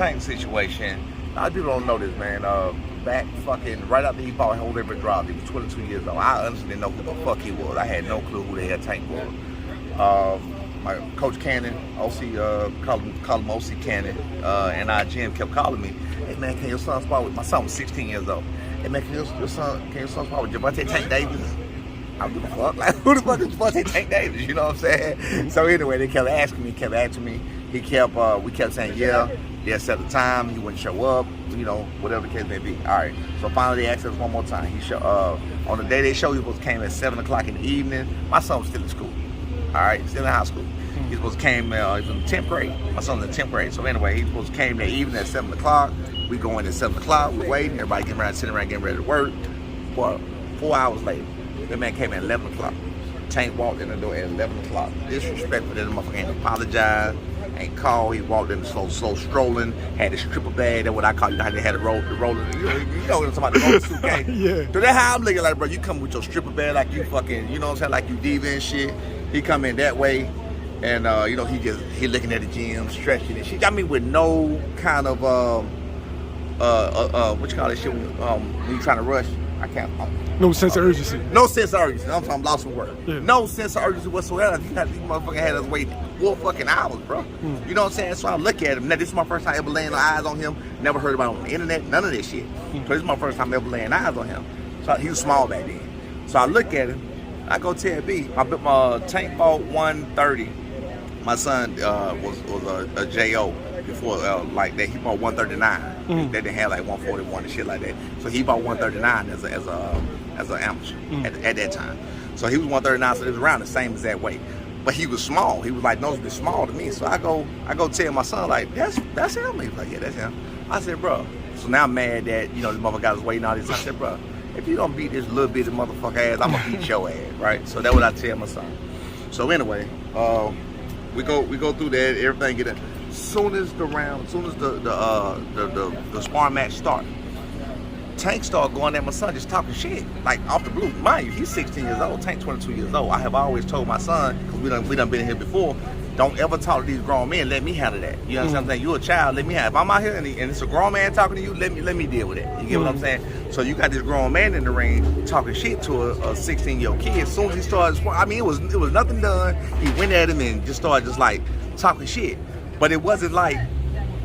Tank situation. A lot of people don't know this, man. Back fucking right after he bought Whole River Drive, he was 22 years old. I honestly didn't know who the fuck he was. I had no clue who the hell Tank was. My coach Cannon, OC, call him OC Cannon, and our GM kept calling me, hey man, can your son spar with, my son was 16 years old. Hey man, can your son spar with Gervonta Tank Davis? I don't give a fuck. Like, who the fuck is Gervonta Tank Davis? You know what I'm saying? So anyway, they kept asking me. We kept saying, yeah, set the time. He wouldn't show up, you know, whatever the case may be. All right. So finally, they asked us one more time. On the day they showed, he was supposed to came at 7 o'clock in the evening. My son was still in school. All right, still in high school. He was supposed to came. He was in the 10th grade. My son was in the 10th grade. So anyway, he was supposed to came that evening at 7 o'clock. We go in at 7 o'clock. We're waiting. Everybody sitting around getting ready to work. 4 hours later, the man came at 11 o'clock. Tank walked in the door at 11 o'clock. Disrespectful. That motherfucker ain't apologized. Ain't called. He walked in slow strolling. Had his stripper bag. That's what I call you. How they had to roll. You know when somebody roll the suitcase. Yeah. So that's how I'm looking like, bro. You come with your stripper bag like you fucking, you know what I'm saying, like you diva and shit. He come in that way, and you know he looking at the gym, stretching and shit. I mean, with no kind of what you call that shit when you trying to rush. I can't. No sense of urgency. No sense of urgency. I'm lost for words. Yeah. No sense of urgency whatsoever. These motherfuckers had us wait 4 fucking hours, bro. You know what I'm saying? So I look at him. Now, this is my first time ever laying eyes on him. Never heard about him on the internet. None of this shit. So this is my first time ever laying eyes on him. So he was small back then. So I look at him. I go tell B. My Tank bought 130. My son was a JO before like that. He bought 139. They didn't have like 141 and shit like that. So he bought 139 as an amateur at that time. So he was 139, so it was around the same exact weight. But he was small. He was like noticeably small to me. So I go tell my son like, that's him. He was like, yeah, that's him. I said, bro. So now I'm mad that, you know, this motherfucker got us waiting all this. I said, bro, if you don't beat this little bitty motherfucker ass, I'm gonna beat your ass, right? So that's what I tell my son. So anyway, we go through that, everything get in. Soon as the sparring match start, Tank started going at my son, just talking shit, like off the blue. Mind you, he's 16 years old, Tank 22 years old. I have always told my son, because we done been here before, don't ever talk to these grown men, let me handle that. You understand what I'm saying? You're a child, let me handle it. If I'm out here and it's a grown man talking to you, let me deal with it. You get what I'm saying? So you got this grown man in the ring talking shit to a 16-year-old kid. As soon as he started, I mean, it was nothing done. He went at him and just started just like talking shit. But it wasn't like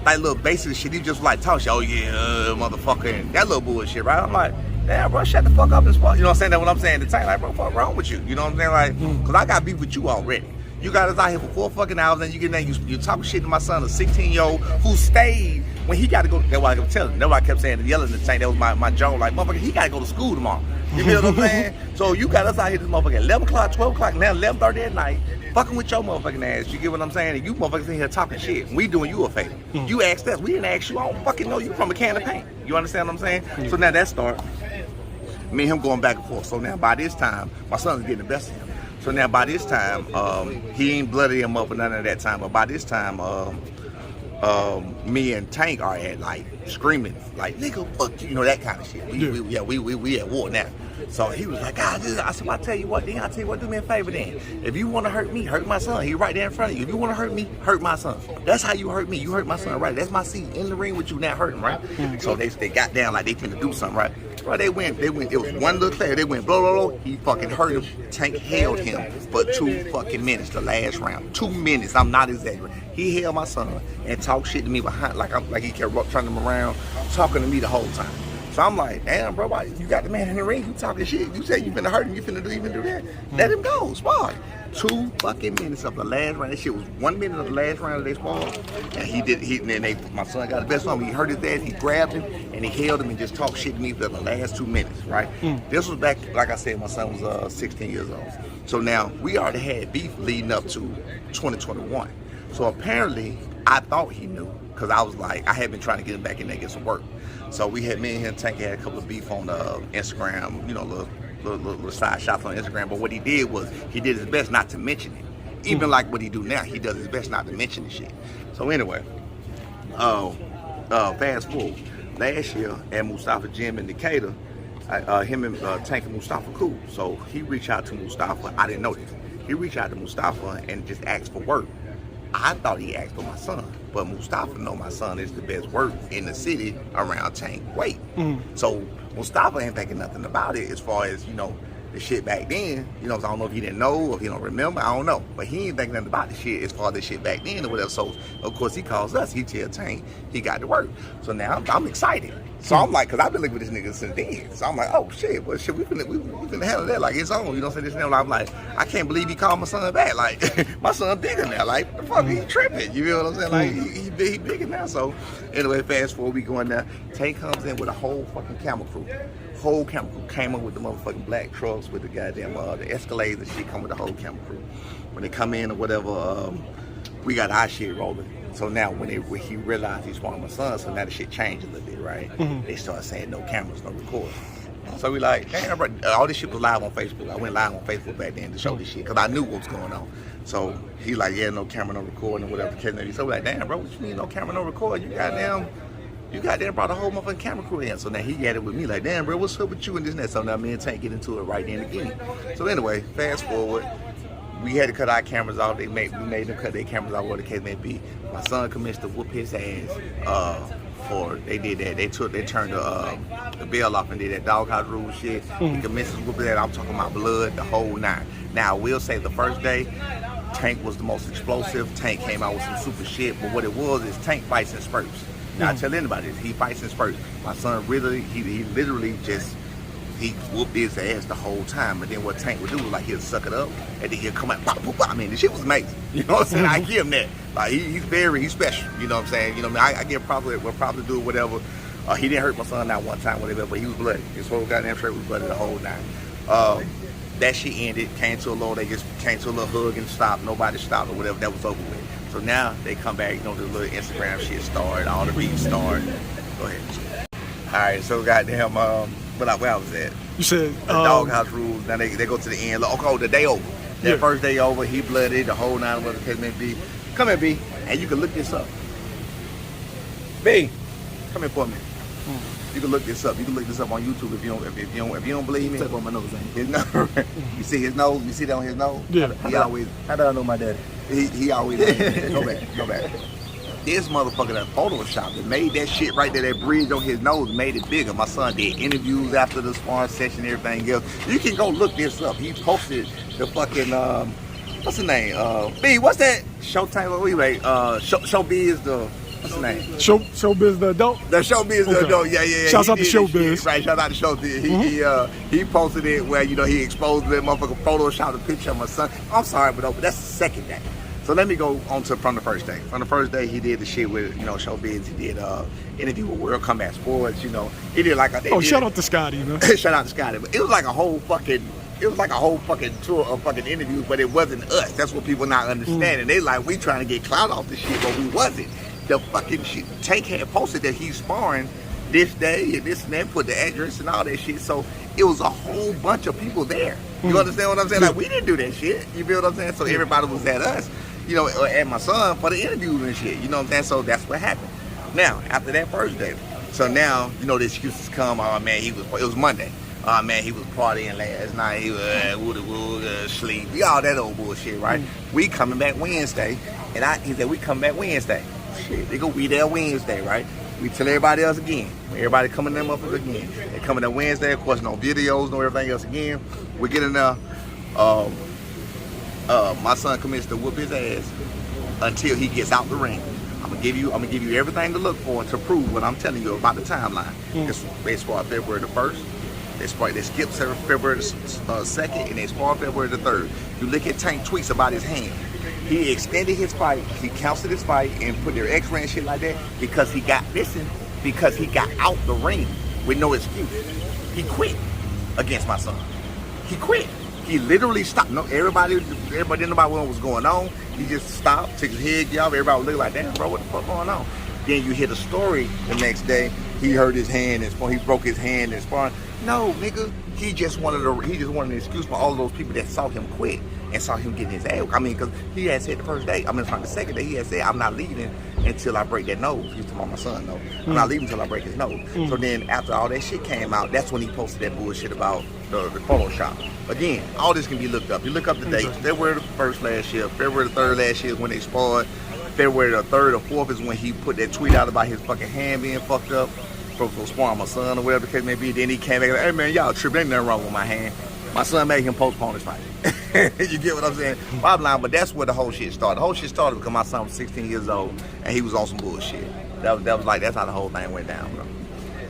little basic shit. He just like talking shit. Oh yeah, motherfucker, and that little bullshit, right? I'm like, damn, bro, shut the fuck up and spot. You know what I'm saying? That's what I'm saying to Tank. Like, bro, what's wrong with you? You know what I'm saying? Like, because I got beef with you already. You got us out here for 4 fucking hours, and you get there, you talking shit to my son, a 16-year-old who stayed when he got to go. That's why I kept telling him. That's why I kept saying and yelling at Tank. That was my joke. Like, motherfucker, he got to go to school tomorrow. You feel what I'm saying? So you got us out here this motherfucker at 11 o'clock, 12 o'clock, now 11:30 at night, fucking with your motherfucking ass. You get what I'm saying? And you motherfuckers in here talking shit. We doing you a favor. You asked us. We didn't ask you. I don't fucking know you from a can of paint. You understand what I'm saying? So now that start. Me and him going back and forth. So now by this time, my son's getting the best of him. So now by this time, he ain't blooded him up or none of that time. But by this time, me and Tank are at like screaming, like nigga, fuck you, know, that kind of shit. We at war now. So he was like, I said, well, I tell you what, do me a favor then. If you want to hurt me, hurt my son. He right there in front of you. If you want to hurt me, hurt my son. That's how you hurt me. You hurt my son, right? That's my seat in the ring with you, not hurting, right? So they got down like they finna do something, right? Bro, they went. It was one little player. They went blow, blow, blow. He fucking hurt him. Tank held him for 2 fucking minutes. The last round, 2 minutes. I'm not exaggerating. He held my son and talked shit to me behind, like he kept turning him around, talking to me the whole time. So I'm like, damn, bro, you got the man in the ring. You talking shit. You said you finna hurt him. You finna do that. Let him go. Spar. 2 fucking minutes of the last round. That shit was 1 minute of the last round of they sparred. And my son got the best on him. He hurt his ass. He grabbed him and he held him and just talked shit to me for the last 2 minutes, right? This was back, like I said, my son was 16 years old. So now we already had beef leading up to 2021. So apparently, I thought he knew, because I was like, I had been trying to get him back in there, get some work. So me and him, Tank had a couple of beef on Instagram, you know, little side shots on Instagram. But what he did was, he did his best not to mention it. Even like what he do now, he does his best not to mention the shit. So anyway, fast forward. Last year at Mustafa Gym in Decatur, him and Tank and Mustafa cool. So he reached out to Mustafa. I didn't know this. He reached out to Mustafa and just asked for work. I thought he asked for my son, but Mustafa know my son is the best work in the city around Tank weight. So Mustafa ain't thinking nothing about it as far as, the shit back then. I don't know if he didn't know or if he don't remember, I don't know. But he ain't thinking nothing about the shit as far as the shit back then or whatever. So, of course, he calls us. He tell Tank he got to work. So now I'm excited. So I'm like, because I've been looking with this nigga since then. So I'm like, oh shit, well shit, we finna handle that like it's on. You know what I'm saying? I'm like, I can't believe he called my son back. Like, my son bigger now. Like, the fuck, he tripping. You know what I'm saying? Like, he bigger now. So anyway, fast forward, we going there. Tank comes in with a whole fucking camera crew. Whole camera crew came up with the motherfucking black trucks with the goddamn the Escalades and shit come with the whole camera crew. When they come in or whatever, we got our shit rolling. So now when he realized he's one of my sons, so now the shit changed a little bit, right? They started saying no cameras, no recording. So we like, damn, bro, all this shit was live on Facebook. I went live on Facebook back then to show this shit because I knew what was going on. So he like, yeah, no camera, no recording, or whatever the case may be. So we like, damn, bro, what you mean no camera, no recording? You goddamn brought a whole motherfucking camera crew in. So now he got it with me like, damn, bro, what's up with you and this and that? So now me and Tank get into it right then again. So anyway, fast forward. We had to cut our cameras off. We made them cut their cameras off, whatever the case may be. My son commenced to whoop his ass. They did that. They turned the bell off and did that doghouse rule shit. He commenced to whoop his ass. I'm talking about blood, the whole nine. Now I will say the first day, Tank was the most explosive. Tank came out with some super shit. But what it was is Tank fights in spurts. Now I tell anybody this, he fights in spurts. My son really, he literally just. He whooped his ass the whole time, but then what Tank would do was like he'll suck it up, and then he'll come out, pop, pop, pop. I mean, the shit was amazing. You know what I'm saying? I give him that. Like he's special. You know what I'm saying? You know what I mean? I give probably do whatever. He didn't hurt my son not one time, whatever, but he was bloody. His whole goddamn shirt was bloody the whole night. That shit ended, came to a low. They just came to a little hug and stopped. Nobody stopped or whatever. That was over with. So now they come back. The little Instagram shit started. All the beats started. Go ahead. All right. So goddamn. Where I was at. You said the doghouse rules. Now they go to the end. Oh, the day over. That first day over, he blooded the whole nine. Whatever the case may be. Come here, B, and you can look this up. B, come here for me. You can look this up. You can look this up on YouTube if you don't believe me. Take my nose, his nose. You see his nose? You see that on his nose? Yeah. He always. How do I know my daddy? He always. Go back. This motherfucker that photoshopped it, made that shit right there, that bridge on his nose, made it bigger. My son did interviews after the sparring session and everything else. You can go look this up. He posted the fucking, what's the name? B, what's that? Showtime, what we wait? Showbiz the, what's the name? Showbiz the adult? The Showbiz the adult, yeah. Shouts out to Showbiz. Right, shout out to Showbiz. He posted it where, he exposed that motherfucker, photoshopped a picture of my son. I'm sorry, but that's the second day. So let me go on from the first day. From the first day, he did the shit with, Showbiz. He did interview with World Combat Sports. He did like a. Shout out to Scotty, man. Shout out to Scotty. But it was like a whole fucking tour of fucking interviews, but it wasn't us. That's what people not understanding. They like, we trying to get clout off the shit, but we wasn't. The fucking shit. Tank had posted that he's sparring this day and this and that, put the address and all that shit. So it was a whole bunch of people there. You understand what I'm saying? Like, we didn't do that shit. You feel what I'm saying? So everybody was at us. And my son for the interviews and shit. You know what I'm saying? So that's what happened. Now, after that first day, so now, the excuses come, oh man, it was Monday. Oh man, he was partying last night, he was sleep, all that old bullshit, right? We coming back Wednesday, and he said, we coming back Wednesday. Shit, they go, we there Wednesday, right? We tell everybody else again. Everybody coming there motherfuckers again. They coming there Wednesday, of course, no videos, no everything else again. We get in there, my son commits to whoop his ass until he gets out the ring. I'm gonna give you everything to look for to prove what I'm telling you about the timeline. They start February the 1st. They skip February the 2nd, and they start February the 3rd. You look at Tank tweets about his hand. He extended his fight. He canceled his fight and put their X-ray and shit like that because he got out the ring with no excuse. He quit against my son. He quit. He literally stopped. No, everybody didn't know what was going on. He just stopped, took his head off. Everybody was looking like, damn, bro, what the fuck going on? Then you hear the story the next day. He hurt his hand and he broke his hand and sparring. No, nigga, he just wanted an excuse for all of those people that saw him quit and saw him getting his ass. I mean, because he had said the second day, he had said, I'm not leaving until I break that nose. He was talking about my son, though. I'm not leaving until I break his nose. So then after all that shit came out, that's when he posted that bullshit about the Photoshop. Again, all this can be looked up. You look up the dates. February the 1st last year, February the 3rd last year is when they sparred. February the 3rd or 4th is when he put that tweet out about his fucking hand being fucked up from sparring my son or whatever the case may be. Then he came back and like, hey man, y'all tripping, ain't nothing wrong with my hand. My son made him postpone his fight. You get what I'm saying? Bottom line, but that's where the whole shit started. The whole shit started because my son was 16 years old and he was on some bullshit. That's how the whole thing went down, bro.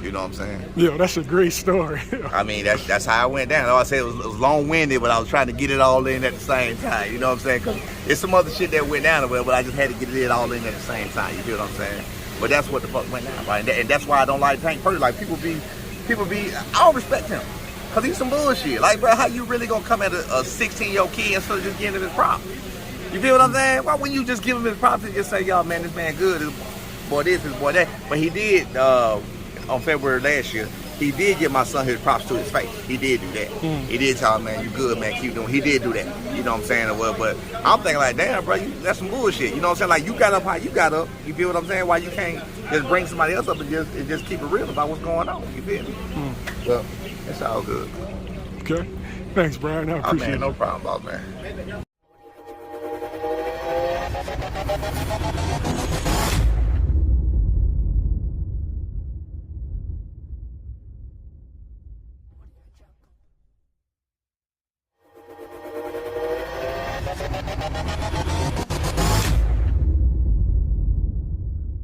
You know what I'm saying? Yeah, that's a great story. I mean, that's how it went down. All I said it was long-winded, but I was trying to get it all in at the same time. You know what I'm saying? Because it's some other shit that went down, but I just had to get it all in at the same time. You feel what I'm saying? But that's what the fuck went down, right? And that's why I don't like Tank personally. Like people be, I don't respect him. Cause he's some bullshit. Like, bro, how you really gonna come at a 16-year-old kid instead of just giving him his props? You feel what I'm saying? Why wouldn't you just give him his props and just say, y'all, man, this man good, this boy this, this boy that? But he did, on February last year, he did give my son his props to his face. He did do that. He did tell him, man, you good, man, keep doing. He did do that. You know what I'm saying? Well, but I'm thinking like, damn, bro, that's some bullshit. You know what I'm saying? Like, you got up how you got up. You feel what I'm saying? Why you can't just bring somebody else up and just keep it real about what's going on? You feel me? Well, it's all good. Okay. Thanks, Brian. I appreciate it. No problem, boss man.